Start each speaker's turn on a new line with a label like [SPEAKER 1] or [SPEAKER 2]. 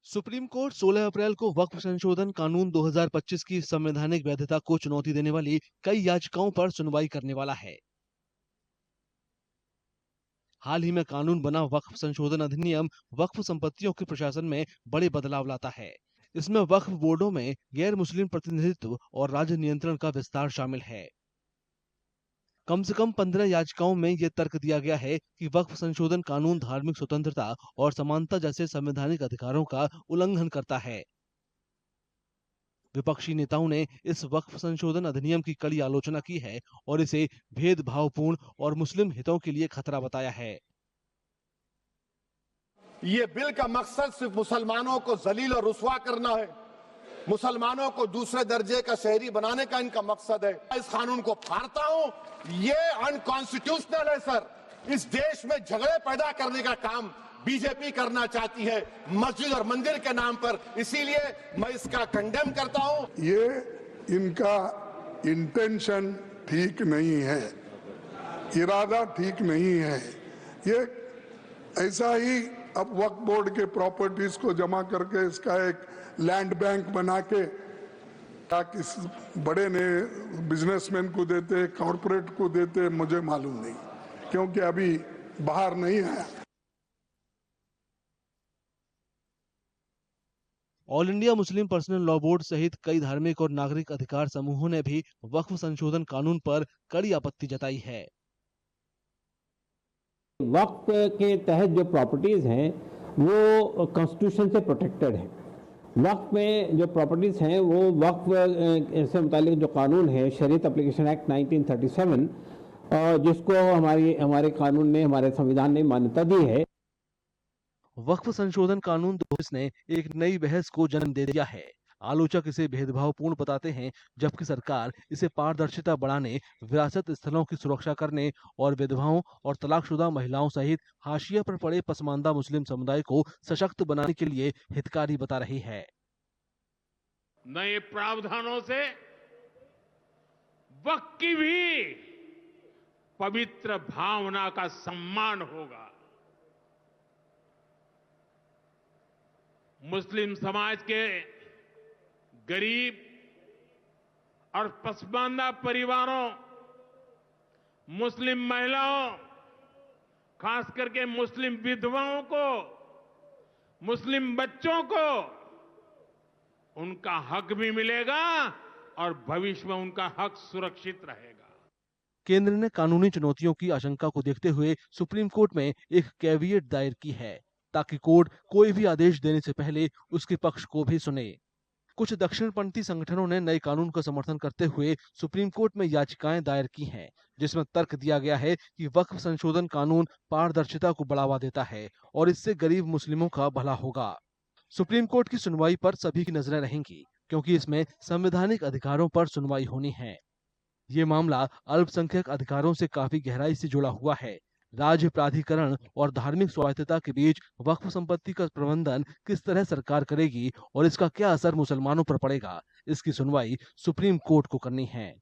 [SPEAKER 1] Supreme court 16 अप्रैल को वक्फ संशोधन कानून 2025 की संवैधानिक वैधता को चुनौती देने वाली कई याचिकाओं पर सुनवाई करने वाला है। हाल ही में कानून बना वक्फ संशोधन अधिनियम वक्फ संपत्तियों के प्रशासन में बड़े बदलाव लाता है। इसमें वक्फ बोर्डों में गैर मुस्लिम प्रतिनिधित्व और राज्य नियंत्रण का विस्तार शामिल है। कम से कम 15 याचिकाओं में यह तर्क दिया गया है कि वक्फ संशोधन कानून धार्मिक स्वतंत्रता और समानता जैसे संवैधानिक अधिकारों का उल्लंघन करता है। विपक्षी नेताओं ने इस वक्फ संशोधन अधिनियम की कड़ी आलोचना की है और इसे भेदभावपूर्ण और मुस्लिम हितों के लिए खतरा बताया है।
[SPEAKER 2] ये बिल का मकसद सिर्फ मुसलमानों को जलील और रुस्वा करना है, मुसलमानों को दूसरे दर्जे का शहरी बनाने का इनका मकसद है। इस कानून को फाड़ता हूं, ये अनकॉन्स्टिट्यूशनल है सर। इस देश में झगड़े पैदा करने का काम बीजेपी करना चाहती है मस्जिद और मंदिर के नाम पर, इसीलिए मैं इसका कंडेम करता हूं।
[SPEAKER 3] ये इनका इंटेंशन ठीक नहीं है, इरादा ठीक नहीं है। ये ऐसा ही अब वक्फ बोर्ड के प्रॉपर्टीज को जमा करके इसका एक लैंड बैंक बना के किसी बड़े ने बिजनेसमैन को देते, कॉर्पोरेट को देते, मुझे मालूम नहीं, क्योंकि अभी बाहर नहीं आया।
[SPEAKER 1] All India Muslim personal law board सहित कई धार्मिक और नागरिक अधिकार समूहों ने भी वक्फ संशोधन कानून पर कड़ी आपत्ति जताई है।
[SPEAKER 4] वक्फ के तहत जो प्रॉपर्टीज हैं वो कॉन्स्टिट्यूशन से प्रोटेक्टेड है। वक्फ में जो प्रॉपर्टीज हैं वो वक्फ से मुतालिक जो कानून है शरीयत एप्लीकेशन एक्ट 1937 जिसको हमारे कानून ने, हमारे संविधान ने मान्यता दी है।
[SPEAKER 1] वक्फ संशोधन कानून 2020 ने एक नई बहस को जन्म दे दिया है। आलोचक इसे भेदभावपूर्ण बताते हैं, जबकि सरकार इसे पारदर्शिता बढ़ाने, विरासत स्थलों की सुरक्षा करने और विधवाओं और तलाकशुदा महिलाओं सहित हाशिए पर पड़े पसमानदा मुस्लिम समुदाय को सशक्त बनाने के लिए हितकारी बता रही है।
[SPEAKER 5] नए प्रावधानों से वक्फ की भी पवित्र भावना का सम्मान होगा। मुस्लिम समाज के गरीब और पसमानदा परिवारों, मुस्लिम महिलाओं, खास करके मुस्लिम विधवाओं को, मुस्लिम बच्चों को उनका हक भी मिलेगा और भविष्य में उनका हक सुरक्षित रहेगा।
[SPEAKER 1] केंद्र ने कानूनी चुनौतियों की आशंका को देखते हुए सुप्रीम कोर्ट में एक कैविएट दायर की है, ताकि कोर्ट कोई भी आदेश देने से पहले उसके पक्ष को भी सुने। कुछ दक्षिणपंथी संगठनों ने नए कानून का समर्थन करते हुए सुप्रीम कोर्ट में याचिकाएं दायर की हैं, जिसमें तर्क दिया गया है कि वक्फ संशोधन कानून पारदर्शिता को बढ़ावा देता है और इससे गरीब मुस्लिमों का भला होगा। सुप्रीम कोर्ट की सुनवाई पर सभी की नजरें रहेंगी, क्योंकि इसमें संवैधानिक अधिकारों पर सुनवाई होनी है। ये मामला अल्पसंख्यक अधिकारों से काफी गहराई से जुड़ा हुआ है। राज्य प्राधिकरण और धार्मिक स्वायत्तता के बीच वक्फ संपत्ति का प्रबंधन किस तरह सरकार करेगी और इसका क्या असर मुसलमानों पर पड़ेगा, इसकी सुनवाई सुप्रीम कोर्ट को करनी है।